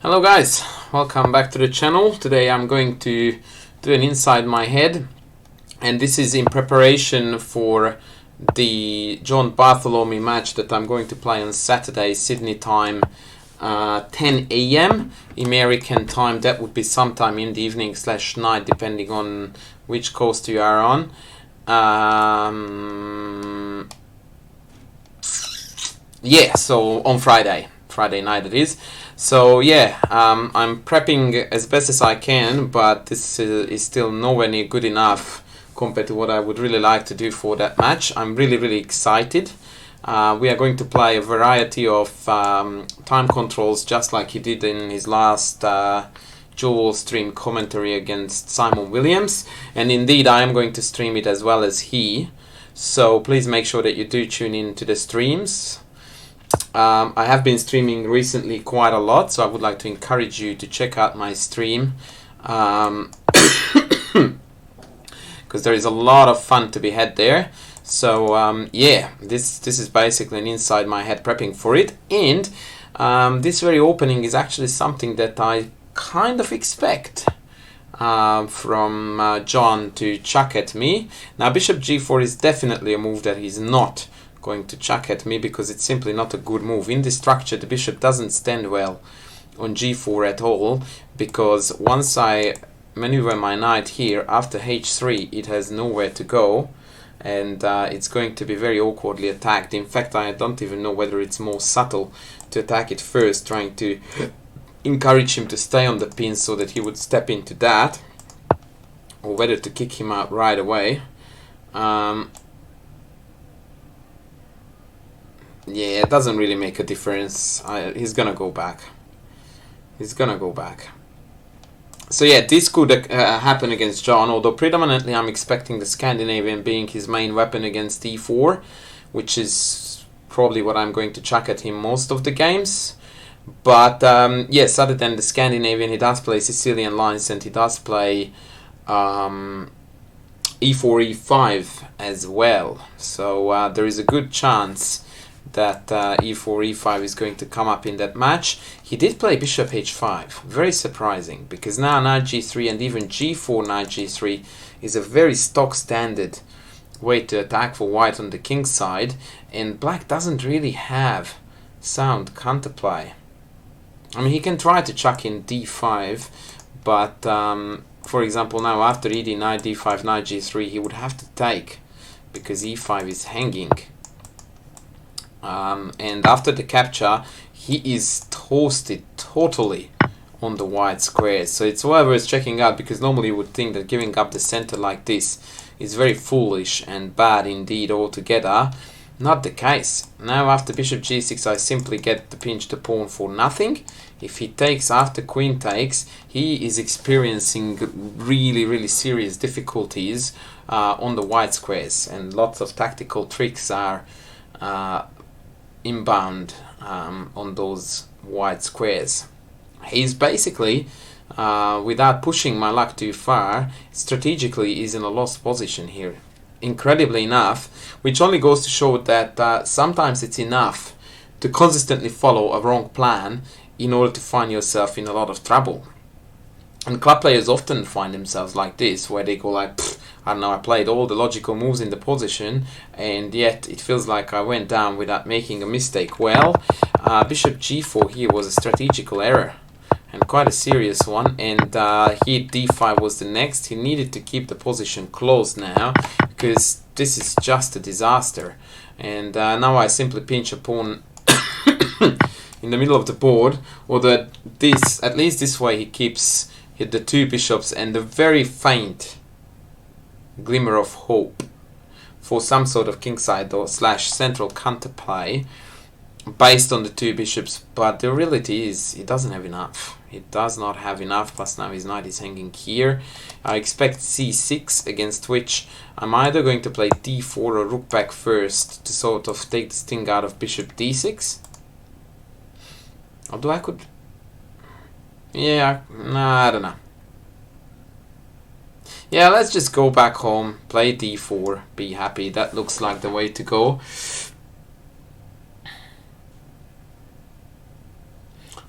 Hello guys, welcome back to the channel. Today I'm going to do an inside my head, and this is in preparation for the John Bartholomew match that I'm going to play on Saturday, Sydney time, 10 AM American time. That would be sometime in the evening / night, depending on which coast you are on. Yeah, so on Friday night it is. So yeah, I'm prepping as best as I can, but this is still nowhere near good enough compared to what I would really like to do for that match. I'm really excited. We are going to play a variety of time controls, just like he did in his last dual stream commentary against Simon Williams, and indeed I am going to stream it as well as he. So please make sure that you do tune in to the streams. I have been streaming recently quite a lot, so I would like to encourage you to check out my stream, because there is a lot of fun to be had there. So yeah, this is basically an inside my head prepping for it, and this very opening is actually something that I kind of expect from John to chuck at me. Now bishop g4 is definitely a move that he's not going to chuck at me, because it's simply not a good move. In this structure the bishop doesn't stand well on g4 at all, because once I maneuver my knight here after h3 it has nowhere to go, and it's going to be very awkwardly attacked. In fact, I don't even know whether it's more subtle to attack it first, trying to encourage him to stay on the pin so that he would step into that, or whether to kick him out right away. Yeah, it doesn't really make a difference. He's gonna go back. So yeah, this could happen against John, although predominantly I'm expecting the Scandinavian being his main weapon against e4, which is probably what I'm going to chuck at him most of the games. But yes, other than the Scandinavian, he does play Sicilian lines, and he does play e4, e5 as well. So there is a good chance that e4, e5 is going to come up in that match. He did play bishop h5, very surprising, because now knight g3 and even g4 knight g3 is a very stock standard way to attack for white on the king side, and black doesn't really have sound counterplay. I mean, he can try to chuck in d5, but for example now after ed knight d5 knight g3 he would have to take, because e5 is hanging. And after the capture he is toasted totally on the white squares. So it's well worth checking out, because normally you would think that giving up the center like this is very foolish and bad indeed altogether. Not the case. Now after bishop g6 I simply get the pinch to pawn for nothing. If he takes after queen takes, he is experiencing really serious difficulties on the white squares, and lots of tactical tricks are inbound on those white squares. He's basically, without pushing my luck too far, strategically is in a lost position here, incredibly enough, which only goes to show that sometimes it's enough to consistently follow a wrong plan in order to find yourself in a lot of trouble. And club players often find themselves like this, where they go like, I don't know, I played all the logical moves in the position, and yet it feels like I went down without making a mistake. Well, bishop g4 here was a strategical error, and quite a serious one, and here d5 was the next. He needed to keep the position closed now, because this is just a disaster. And now I simply pinch a pawn in the middle of the board, or that this, at least this way, he keeps the two bishops and the very faint glimmer of hope for some sort of kingside or / central counterplay based on the two bishops. But the reality is he doesn't have enough. He does not have enough, plus now his knight is hanging here. I expect c6, against which I'm either going to play d4 or rook back first to sort of take the sting out of bishop d6. Although I could... yeah, nah, I don't know. Yeah, let's just go back home, play d4, be happy. That looks like the way to go.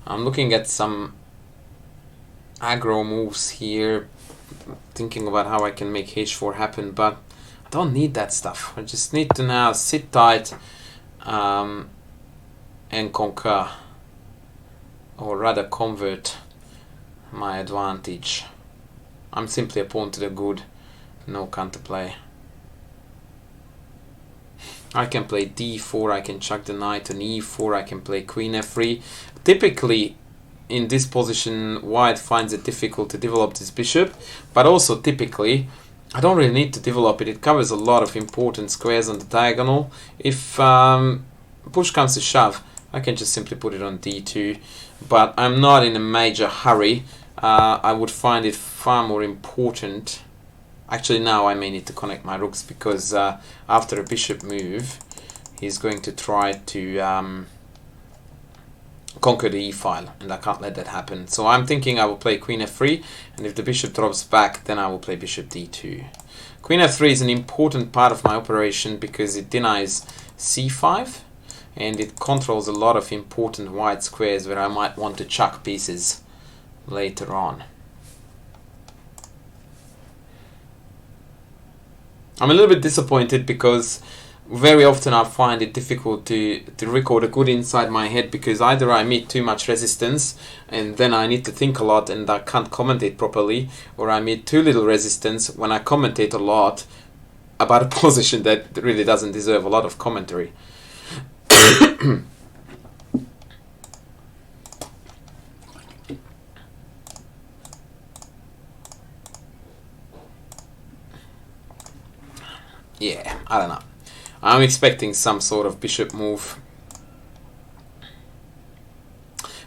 I'm looking at some aggro moves here, thinking about how I can make h4 happen, but I don't need that stuff. I just need to now sit tight and conquer, or rather convert my advantage. I'm simply a pawn to the good, no counterplay. I can play d4, I can chuck the knight on e4, I can play queen f3. Typically, in this position, white finds it difficult to develop this bishop, but also typically, I don't really need to develop it. It covers a lot of important squares on the diagonal. If push comes to shove, I can just simply put it on d2, but I'm not in a major hurry. I would find it far more important. Actually, now I may need to connect my rooks, because after a bishop move, he's going to try to conquer the e-file, and I can't let that happen. So I'm thinking I will play queen f3, and if the bishop drops back, then I will play bishop d2. Queen f3 is an important part of my operation because it denies c5, and it controls a lot of important white squares where I might want to chuck pieces later on. I'm a little bit disappointed because very often I find it difficult to record a good inside my head, because either I meet too much resistance and then I need to think a lot and I can't commentate properly, or I meet too little resistance when I commentate a lot about a position that really doesn't deserve a lot of commentary. Yeah, I don't know. I'm expecting some sort of bishop move.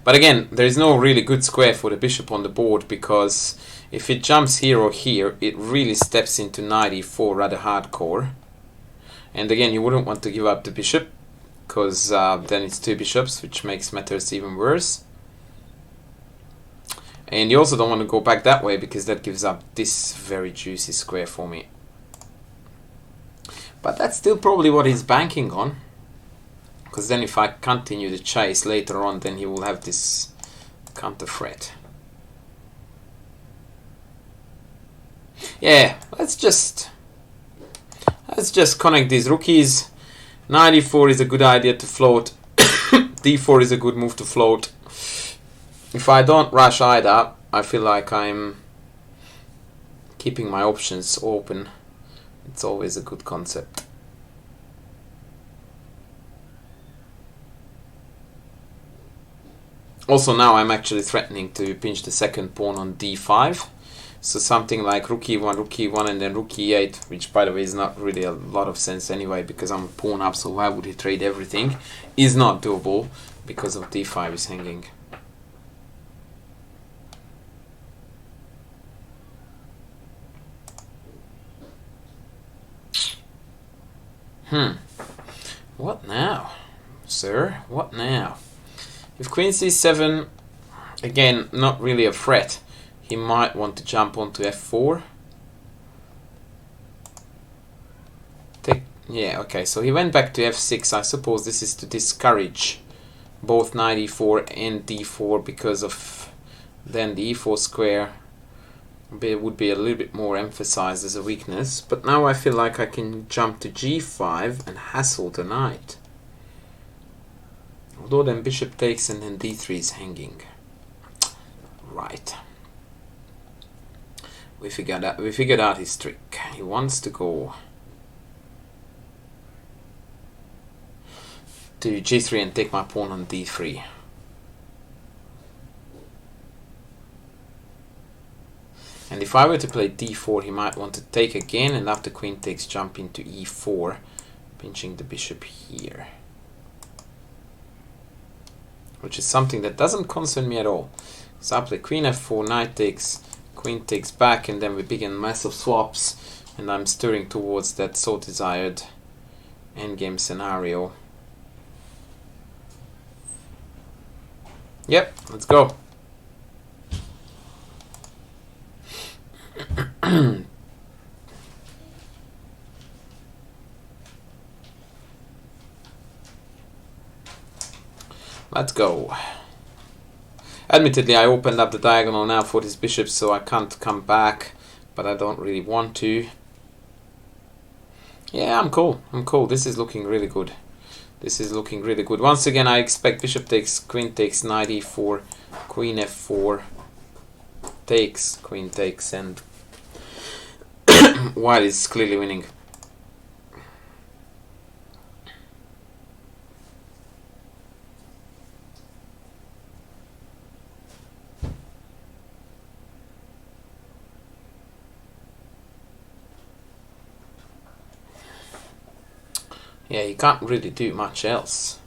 But again, there is no really good square for the bishop on the board, because if it jumps here or here, it really steps into knight e4 rather hardcore. And again, you wouldn't want to give up the bishop, because then it's two bishops, which makes matters even worse. And you also don't want to go back that way, because that gives up this very juicy square for me. But that's still probably what he's banking on, because then if I continue the chase later on, then he will have this counter threat. Yeah, let's just connect these rookies. Knight e4 is a good idea to float. d4 is a good move to float. If I don't rush either, I feel like I'm keeping my options open. It's always a good concept. Also now I'm actually threatening to pinch the second pawn on d5. So something like rook e1, and then rook e8, which by the way is not really a lot of sense anyway, because I'm a pawn up, so why would he trade everything, is not doable because of d5 is hanging. What now, sir? What now? If queen c7, again, not really a threat. He might want to jump onto f4. Yeah, okay, so he went back to f6. I suppose this is to discourage both knight e4 and d4, because of then the e4 square would be a little bit more emphasized as a weakness. But now I feel like I can jump to g5 and hassle the knight. Although then bishop takes and then d3 is hanging. Right. We figured out his trick. He wants to go to g3 and take my pawn on d3. And if I were to play d4, he might want to take again, and after queen takes, jump into e4, pinching the bishop here. Which is something that doesn't concern me at all. So I play queen f4, knight takes, queen takes back, and then we begin massive swaps, and I'm steering towards that so desired endgame scenario. Yep, let's go. Let's go. Admittedly, I opened up the diagonal now for this bishop, so I can't come back, but I don't really want to. Yeah, I'm cool. I'm cool. This is looking really good. This is looking really good. Once again, I expect bishop takes, queen takes, knight e4, queen f4, takes, queen takes, and white is clearly winning. Yeah, you can't really do much else.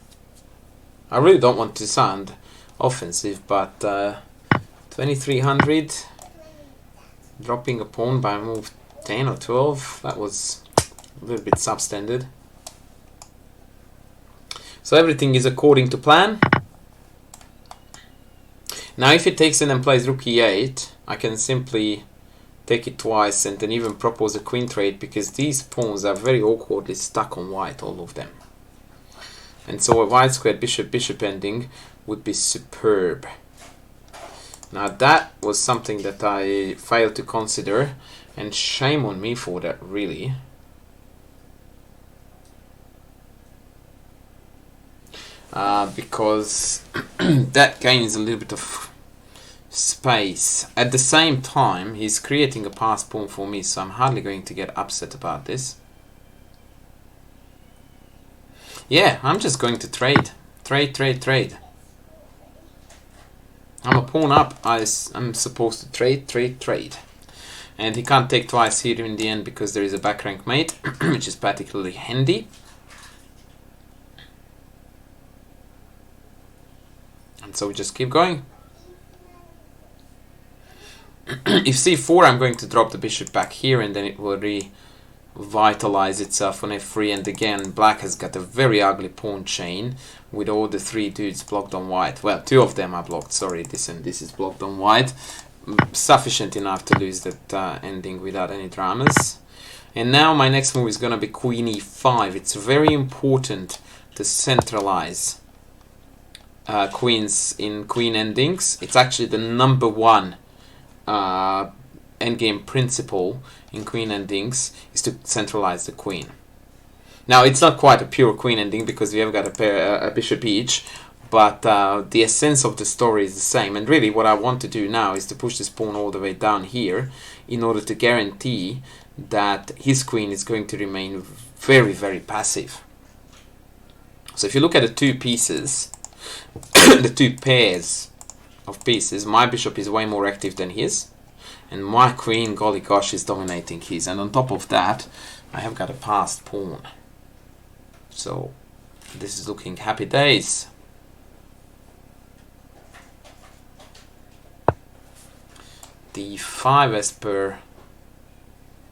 I really don't want to sound offensive, but 2300, dropping a pawn by move 10 or 12, that was a little bit substandard. So everything is according to plan. Now if it takes and then plays rook e8, I can simply take it twice and then even propose a queen trade, because these pawns are very awkwardly stuck on white, all of them. And so a white squared bishop ending would be superb. Now that was something that I failed to consider, and shame on me for that, really. Because that gains a little bit of space. At the same time, he's creating a pass pawn for me, so I'm hardly going to get upset about this. Yeah, I'm just going to trade. Trade. I'm a pawn up. I'm supposed to trade. And he can't take twice here in the end because there is a back rank mate, which is particularly handy. And so we just keep going. If c4, I'm going to drop the bishop back here, and then it will revitalize itself on f3. And again, black has got a very ugly pawn chain with all the three dudes blocked on white. Well, two of them are blocked, sorry, this and this is blocked on white. Sufficient enough to lose that ending without any dramas. And now my next move is going to be queen e5. It's very important to centralize queens in queen endings. It's actually the number one endgame principle in queen endings, is to centralize the queen. Now it's not quite a pure queen ending because we have got a bishop each, but the essence of the story is the same. And really what I want to do now is to push this pawn all the way down here in order to guarantee that his queen is going to remain very, very passive. So if you look at the two pieces, the two pairs of pieces, my bishop is way more active than his, and my queen, golly gosh, is dominating his. And on top of that, I have got a passed pawn. So this is looking happy days. d5 as per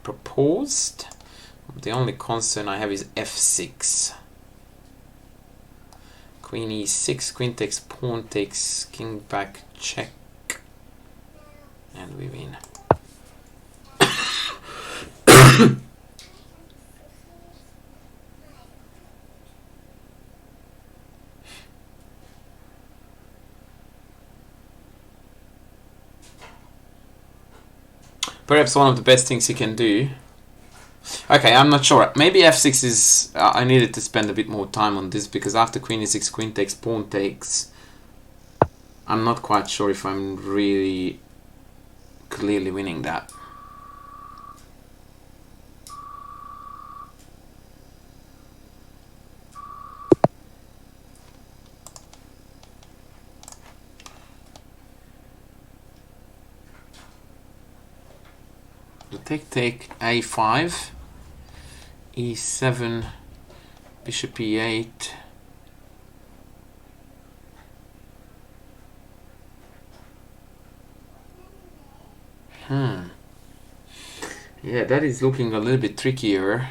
proposed. The only concern I have is f6. Queen e6, queen takes, pawn takes, king back, check, and we win. Perhaps one of the best things he can do. Okay, I'm not sure. Maybe f6 is... I needed to spend a bit more time on this, because after queen e6, queen takes, pawn takes, I'm not quite sure if I'm really clearly winning that. Take a5, e7, bishop e8. Yeah, that is looking a little bit trickier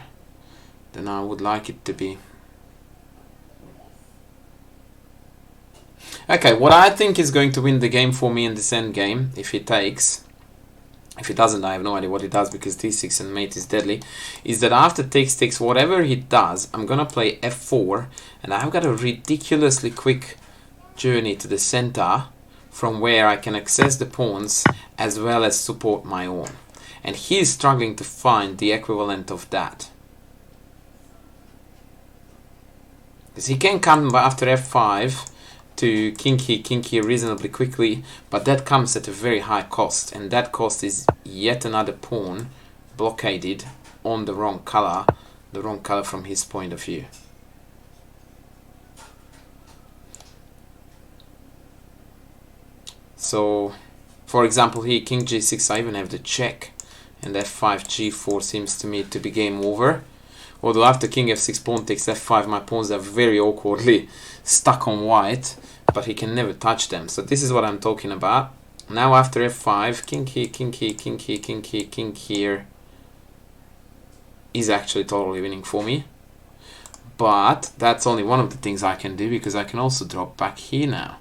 than I would like it to be. Okay, what I think is going to win the game for me in this endgame, if he takes, if he doesn't, I have no idea what he does because d6 and mate is deadly, is that after takes, whatever he does, I'm gonna play f4, and I've got a ridiculously quick journey to the center from where I can access the pawns as well as support my own. And he's struggling to find the equivalent of that. Because he can come after f5 to king here reasonably quickly, but that comes at a very high cost, and that cost is yet another pawn blockaded on the wrong color from his point of view. So, for example, here king g6, I even have the check, and f5 g4 seems to me to be game over. Although after king f6 pawn takes f5, my pawns are very awkwardly stuck on white, but he can never touch them. So this is what I'm talking about. Now after f5, king here, king here, king here, king here, king here is actually totally winning for me. But that's only one of the things I can do, because I can also drop back here now.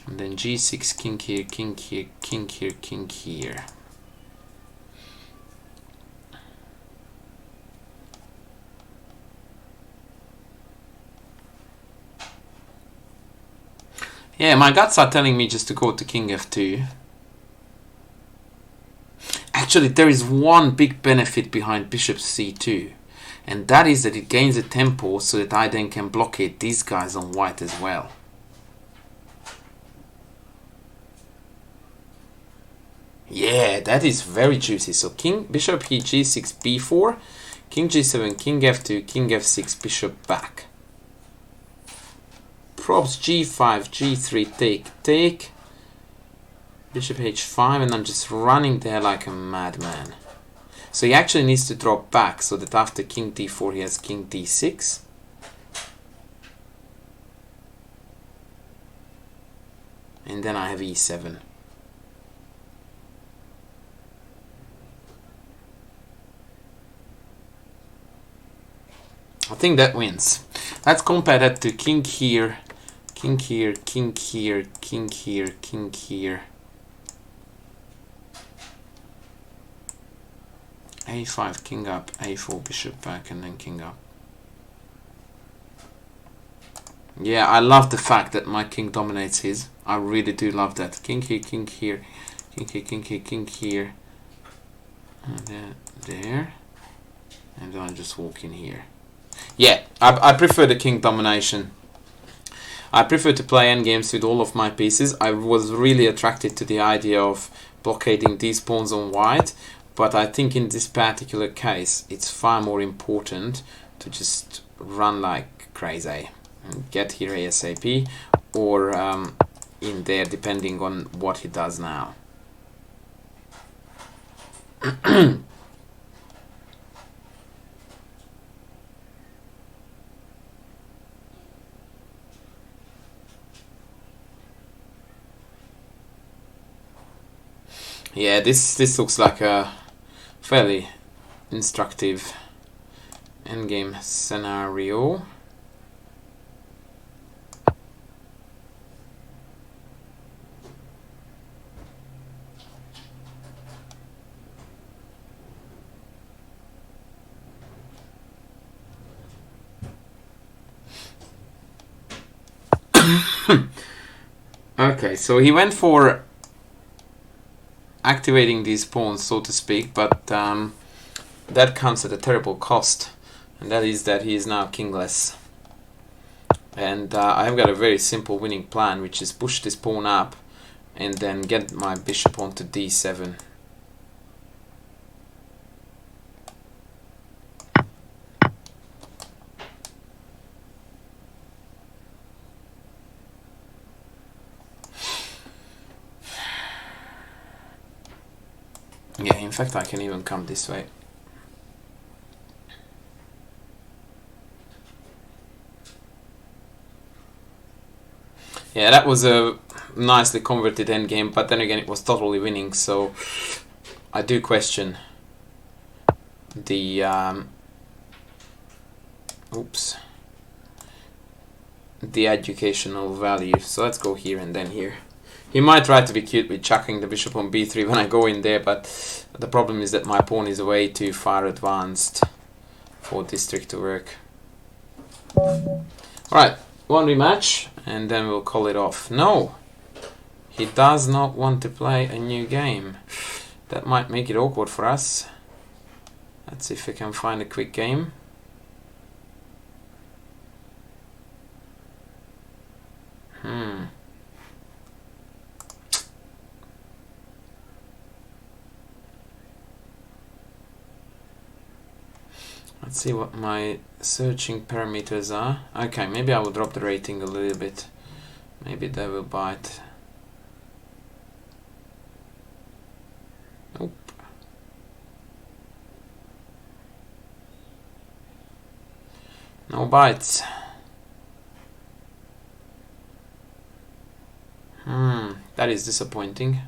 And then g6, king here, king here, king here, king here. Yeah, my guts are telling me just to go to king f2. Actually, there is one big benefit behind bishop c2, and that is that it gains a tempo so that I then can blockade these guys on white as well. Yeah, that is very juicy. So king, bishop here, g6, b4, king g7, king f2, king f6, bishop back. Props g5, g3, take, bishop h5, and I'm just running there like a madman. So he actually needs to drop back so that after king d4 he has king d6. And then I have e7. I think that wins. Let's compare that to king here, king here, king here, king here, king here. a5, king up, a4, bishop back, and then king up. Yeah, I love the fact that my king dominates his. I really do love that. King here, king here, king here, king here, king here. And then there. And then I just walk in here. Yeah, I prefer the king domination. I prefer to play endgames with all of my pieces. I was really attracted to the idea of blockading these pawns on white, but I think in this particular case it's far more important to just run like crazy and get here ASAP, or in there depending on what he does now. Yeah, this looks like a fairly instructive endgame scenario. Okay, so he went for activating these pawns, so to speak, but that comes at a terrible cost, and that is that he is now kingless. And I've got a very simple winning plan, which is push this pawn up and then get my bishop onto d7. Yeah, in fact I can even come this way. Yeah, that was a nicely converted endgame, but then again it was totally winning, so I do question the the educational value. So let's go here and then here. He might try to be cute with chucking the bishop on b3 when I go in there, but the problem is that my pawn is way too far advanced for this trick to work. Alright, one rematch, and then we'll call it off. No! He does not want to play a new game. That might make it awkward for us. Let's see if we can find a quick game. Let's see what my searching parameters are. Okay, maybe I will drop the rating a little bit. Maybe they will bite. Nope. No bites. That is disappointing.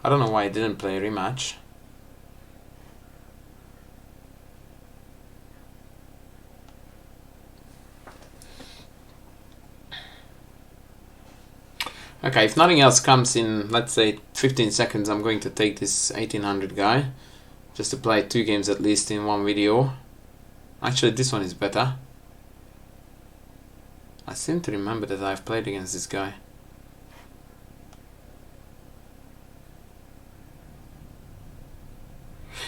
I don't know why I didn't play a rematch. Okay, if nothing else comes in, let's say 15 seconds, I'm going to take this 1800 guy. Just to play 2 games at least in one video. Actually, this one is better. I seem to remember that I've played against this guy.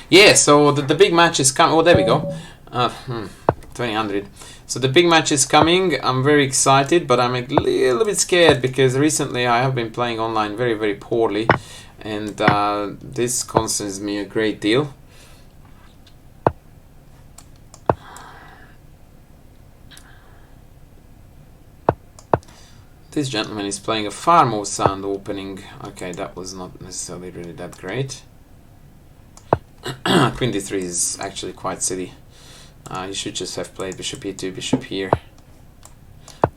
Yeah, so the big match is coming. Oh, there we go. 2000. So the big match is coming. I'm very excited, but I'm a little bit scared because recently I have been playing online very, very poorly, and this concerns me a great deal. This gentleman is playing a far more sound opening. Okay, that was not necessarily really that great. Queen d3 is actually quite silly. You should just have played bishop e2, bishop here.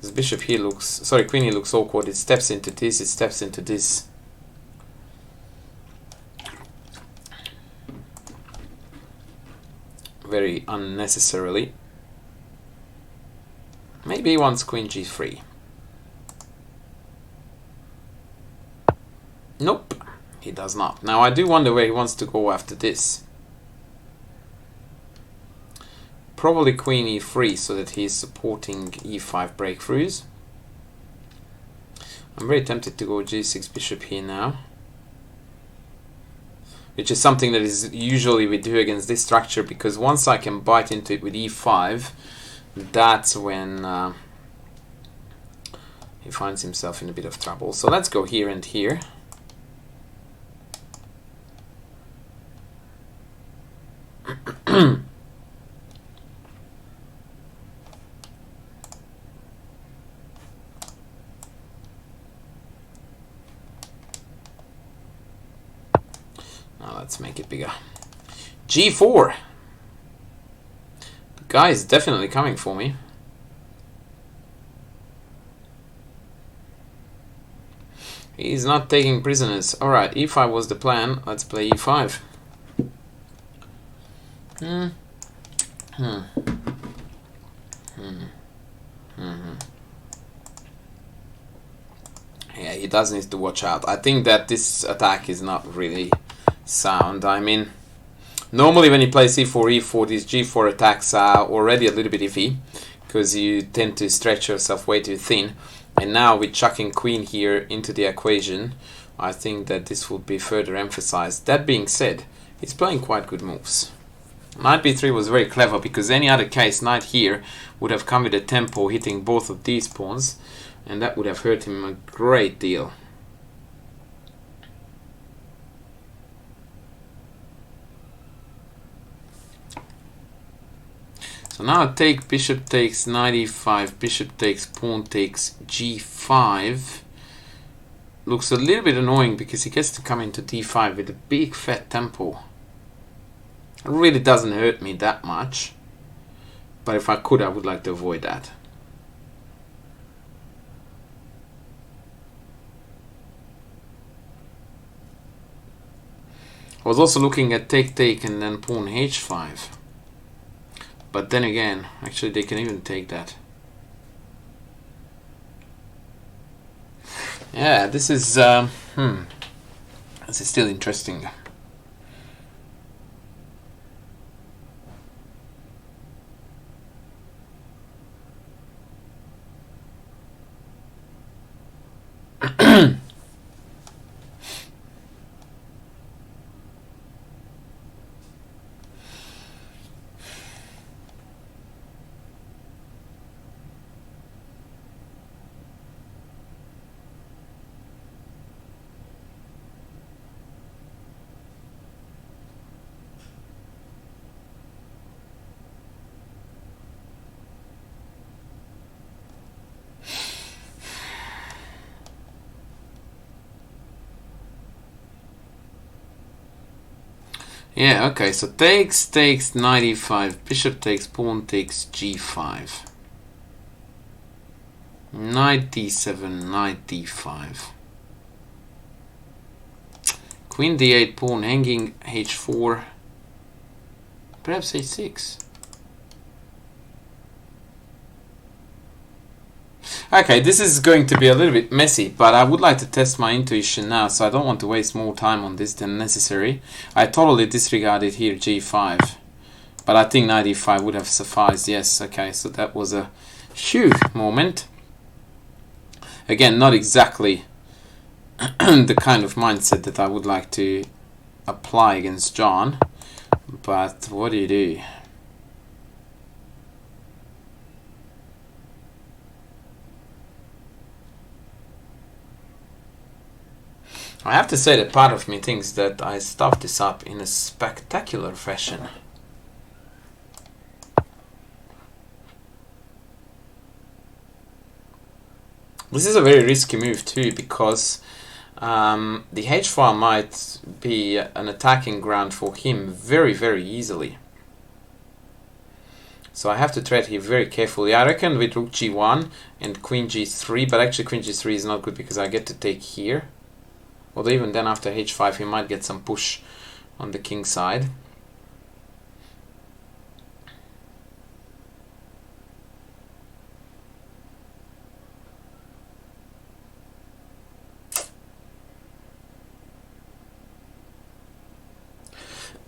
This bishop here looks... Sorry, queen here looks awkward. It steps into this, it steps into this. Very unnecessarily. Maybe he wants queen g3. Nope, he does not. Now I do wonder where he wants to go after this. Probably queen e3 so that he's supporting e5 breakthroughs. I'm very tempted to go g6 bishop here now, which is something that is usually we do against this structure, because once I can bite into it with e5, that's when he finds himself in a bit of trouble. So let's go here and here. Now let's make it bigger. G4. The guy is definitely coming for me. He's not taking prisoners. Alright, e5 was the plan. Let's play e5. Yeah, he does need to watch out. I think that this attack is not really sound. I mean, normally when you play c4, e4, these g4 attacks are already a little bit iffy, because you tend to stretch yourself way too thin. And now with chucking queen here into the equation, I think that this would be further emphasized. That being said, he's playing quite good moves. Knight b3 was very clever, because any other case, knight here would have come with a tempo hitting both of these pawns, and that would have hurt him a great deal. So now take bishop takes knight e5, bishop takes, pawn takes g5. Looks a little bit annoying because he gets to come into d5 with a big fat tempo. It really doesn't hurt me that much, but if I could, I would like to avoid that. I was also looking at take and then pawn h5, but then again, actually they can even take that. Yeah, this is still interesting. Yeah, okay, so takes knight e5, bishop takes, pawn takes g5. Knight d7, knight d5. Queen d8, pawn hanging, h4. Perhaps h6. Okay, this is going to be a little bit messy, but I would like to test my intuition now, so I don't want to waste more time on this than necessary. I totally disregarded here g5, but I think knight e5 would have sufficed. Yes, okay, so that was a phew moment. Again, not exactly the kind of mindset that I would like to apply against John, but what do you do? I have to say that part of me thinks that I stuffed this up in a spectacular fashion. This is a very risky move too, because the h-file might be an attacking ground for him very, very easily. So I have to tread here very carefully. I reckon with rook g1 and queen g3, but actually queen g3 is not good because I get to take here. Although even then after h5 he might get some push on the king side.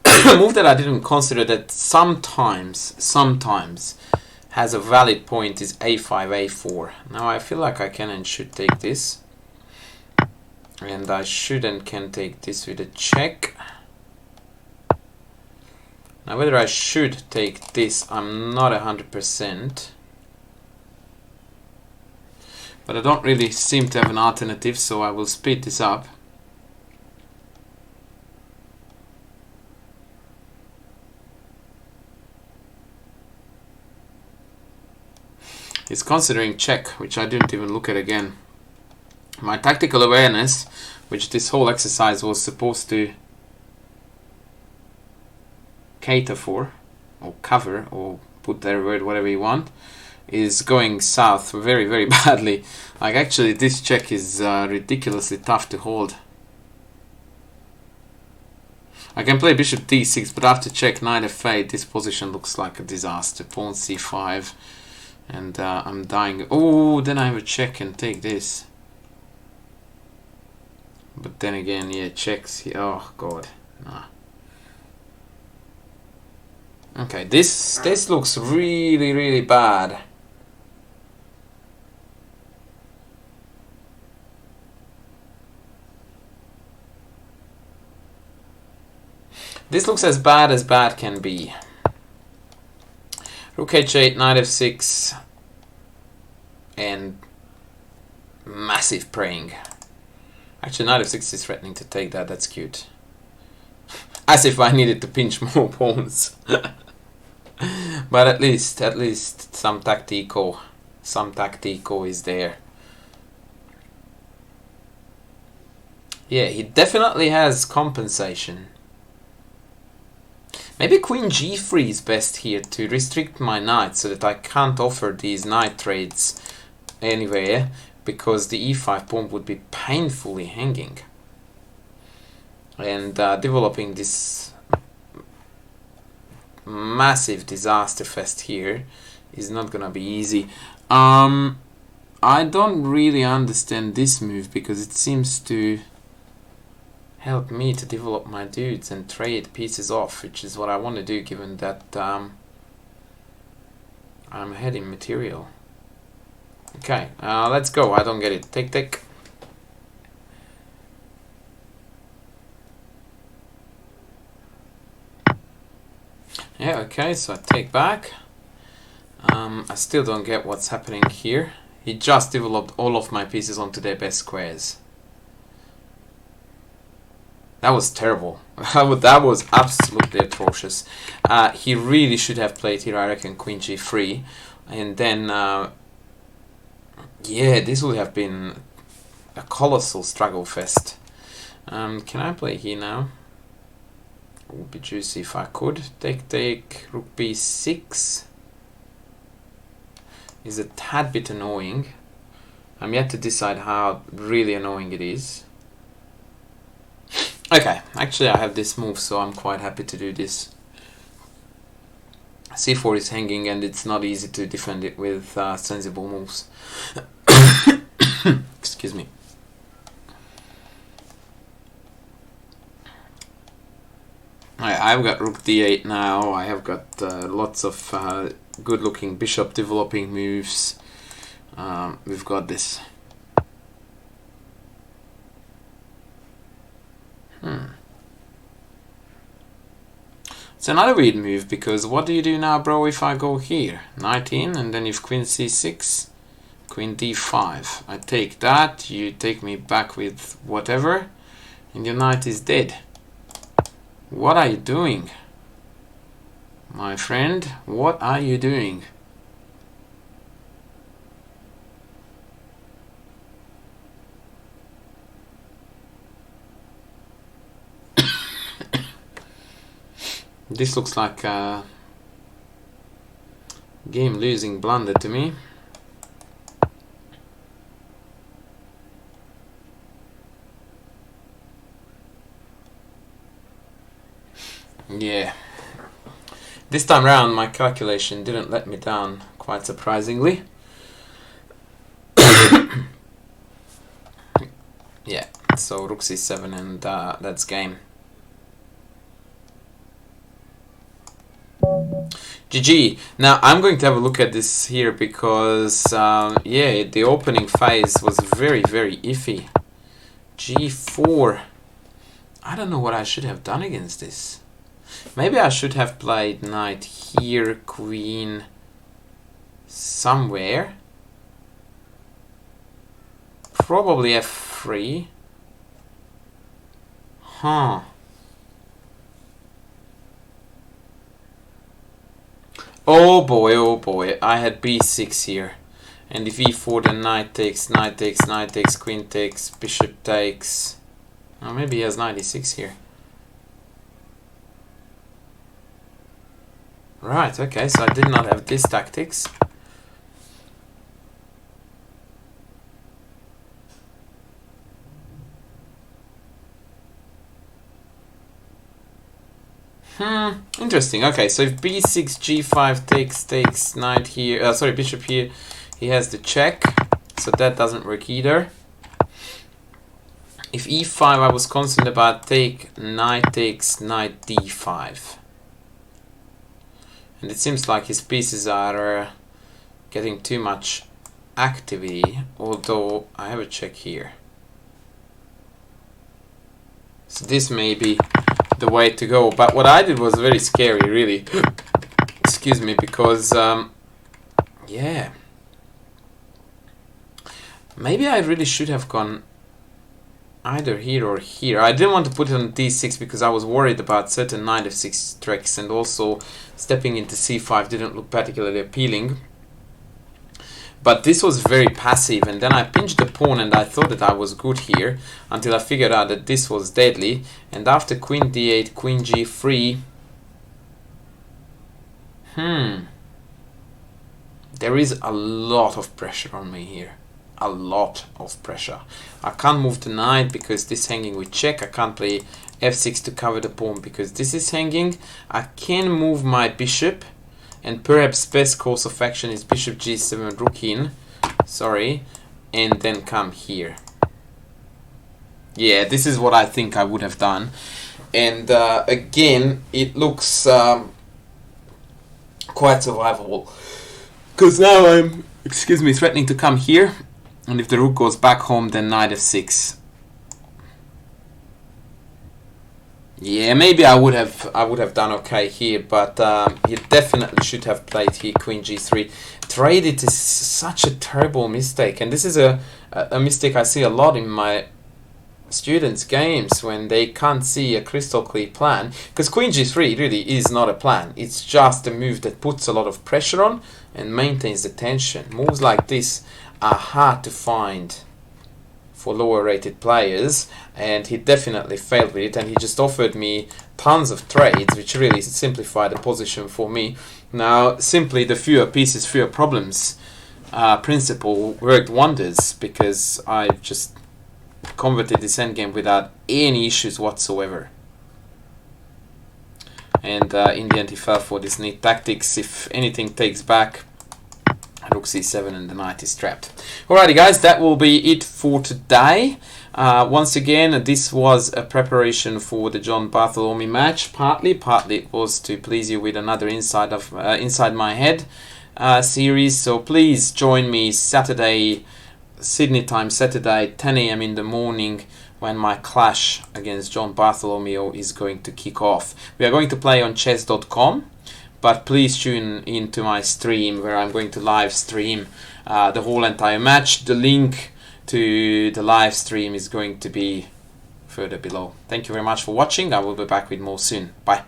A move that I didn't consider that sometimes has a valid point is a5, a4. Now I feel like I can and should take this. And I should and can take this with a check. Now whether I should take this, I'm not 100%. But I don't really seem to have an alternative, so I will speed this up. He's considering check, which I didn't even look at again. My tactical awareness, which this whole exercise was supposed to cater for, or cover, or put their word whatever you want, is going south very, very badly. Like actually this check is ridiculously tough to hold. I can play bishop d6, but after check knight f8, this position looks like a disaster. Pawn c5, and I'm dying. Oh, then I have a check and take this. But then again, yeah, checks here. Oh god, nah. Okay, this looks really, really bad. This looks as bad can be. Rook h8, knight f6, and massive praying. Actually, knight f6 is threatening to take that. That's cute. As if I needed to pinch more pawns. But at least some tactico is there. Yeah, he definitely has compensation. Maybe queen g3 is best here to restrict my knight so that I can't offer these knight trades anywhere, because the e5 pawn would be painfully hanging. And developing this massive disaster fest here is not gonna be easy. I don't really understand this move because it seems to help me to develop my dudes and trade pieces off, which is what I want to do given that I'm ahead in material. Okay, let's go. I don't get it. Take. Yeah, okay, so I take back. I still don't get what's happening here. He just developed all of my pieces onto their best squares. That was terrible. That was absolutely atrocious. He really should have played here, I reckon, queen g3. And then, yeah, this would have been a colossal struggle fest. Can I play here now? Would be juicy if I could. Take, rook b6 is a tad bit annoying. I'm yet to decide how really annoying it is. Okay, actually I have this move, so I'm quite happy to do this. c4 is hanging and it's not easy to defend it with sensible moves. Excuse me. I've got rook d8 now. I have got lots of good looking bishop developing moves. We've got this. It's another weird move, because what do you do now, bro, if I go here? Knight in, and then if queen c6, queen d5. I take that, you take me back with whatever, and your knight is dead. What are you doing? My friend, what are you doing? This looks like a game-losing blunder to me. Yeah. This time round, my calculation didn't let me down, quite surprisingly. Yeah, so rook c7 and that's game. GG. Now I'm going to have a look at this here because yeah, the opening phase was very iffy. g4. I don't know what I should have done against this. Maybe I should have played knight here, queen somewhere. Probably f3. Huh. Oh boy, I had b6 here. And if e4, then knight takes, queen takes, bishop takes. Oh, maybe he has knight e6 here. Right, okay, so I did not have this tactics. Interesting. Okay, so if b6, g5 takes knight here, sorry, bishop here, he has the check, so that doesn't work either. If e5, I was concerned about take, knight takes, knight d5. And it seems like his pieces are getting too much activity, although I have a check here. So this may be the way to go, but what I did was very scary, really. Excuse me, because yeah, maybe I really should have gone either here or here. I didn't want to put it on d6 because I was worried about certain knight f6 tricks, and also stepping into c5 didn't look particularly appealing. But this was very passive, and then I pinched the pawn and I thought that I was good here until I figured out that this was deadly. And after queen d8, queen g3, there is a lot of pressure on me here. A lot of pressure. I can't move the knight because this hanging with check. I can't play f6 to cover the pawn because this is hanging. I can move my bishop, and perhaps best course of action is bishop g7, rook in, sorry, and then come here. Yeah, this is what I think I would have done. And again, it looks quite survivable, because now I'm, excuse me, threatening to come here, and if the rook goes back home, then knight f6. Yeah, maybe I would have done okay here, but you definitely should have played here queen g3. Trade it is such a terrible mistake, and this is a mistake I see a lot in my students' games when they can't see a crystal clear plan, because queen g3 really is not a plan. It's just a move that puts a lot of pressure on and maintains the tension. Moves like this are hard to find. for lower rated players, and he definitely failed with it, and he just offered me tons of trades which really simplified the position for me. Now simply the fewer pieces, fewer problems principle worked wonders, because I just converted this endgame without any issues whatsoever. And in the end he fell for this neat tactics. If anything takes back, rook c7 and the knight is trapped. Alrighty guys, that will be it for today. Once again, this was a preparation for the John Bartholomew match. Partly it was to please you with another Inside My Head series. So please join me Saturday, Sydney time, Saturday 10 AM in the morning, when my clash against John Bartholomew is going to kick off. We are going to play on chess.com, but please tune into my stream where I'm going to live stream the whole entire match. The link to the live stream is going to be further below. Thank you very much for watching. I will be back with more soon. Bye.